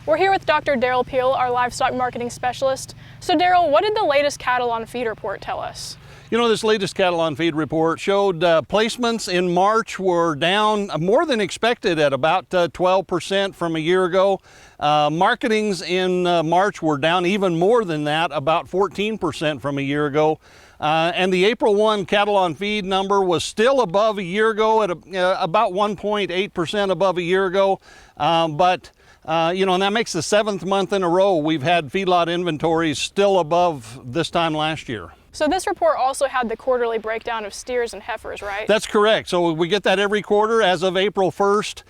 We're here with Dr. Derrell Peel, our livestock marketing specialist. So Derrell, what did the latest cattle on feed report tell us? You know, this latest cattle on feed report showed placements in March were down more than expected at about 12% from a year ago. Marketings in March were down even more than that, about 14% from a year ago. And the April 1 cattle on feed number was still above a year ago at about 1.8% above a year ago. You know, and that makes the 7th month in a row we've had feedlot inventories still above this time last year. So this report also had the quarterly breakdown of steers and heifers, right? That's correct. So we get that every quarter. As of April 1st,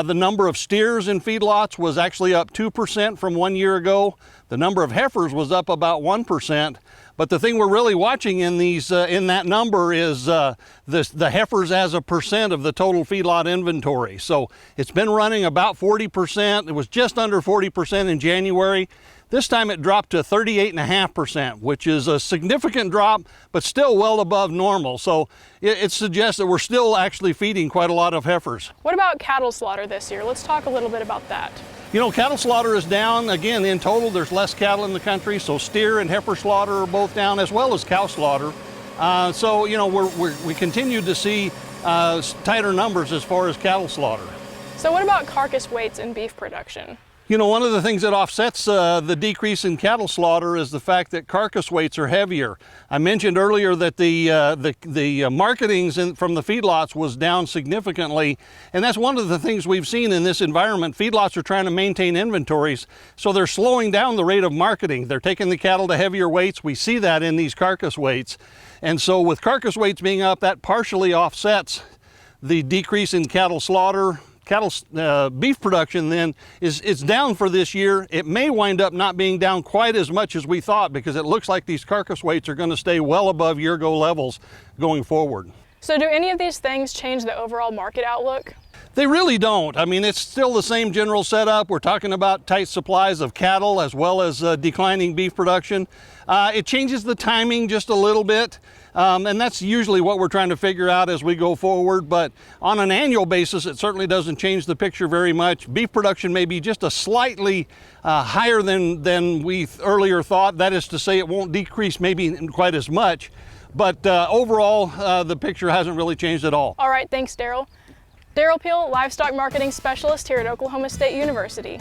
the number of steers in feedlots was actually up 2% from 1 year ago. The number of heifers was up about 1%. But the thing we're really watching in these in that number is the heifers as a percent of the total feedlot inventory. So it's been running about 40%. It was just under 40% in January. This time it dropped to 38.5%, which is a significant drop, but still well above normal. So it suggests that we're still actually feeding quite a lot of heifers. What about cattle slaughter this year? Let's talk a little bit about that. You know, cattle slaughter is down. Again, in total, there's less cattle in the country, so steer and heifer slaughter are both down, as well as cow slaughter. So, you know, we continue to see tighter numbers as far as cattle slaughter. So what about carcass weights in beef production? You know, one of the things that offsets the decrease in cattle slaughter is the fact that carcass weights are heavier. I mentioned earlier that the marketings from the feedlots was down significantly, and that's one of the things we've seen in this environment. Feedlots are trying to maintain inventories, so they're slowing down the rate of marketing. They're taking the cattle to heavier weights. We see that in these carcass weights. And so with carcass weights being up, that partially offsets the decrease in cattle slaughter. Beef production then is down for this year. It may wind up not being down quite as much as we thought, because it looks like these carcass weights are going to stay well above year-ago levels going forward. So do any of these things change the overall market outlook? They really don't. I mean, it's still the same general setup. We're talking about tight supplies of cattle as well as declining beef production. It changes the timing just a little bit, and that's usually what we're trying to figure out as we go forward. But on an annual basis, it certainly doesn't change the picture very much. Beef production may be just a slightly higher than we earlier thought. That is to say, it won't decrease maybe quite as much. But overall, the picture hasn't really changed at all. All right, thanks, Derrell. Derrell Peel, Livestock Marketing Specialist here at Oklahoma State University.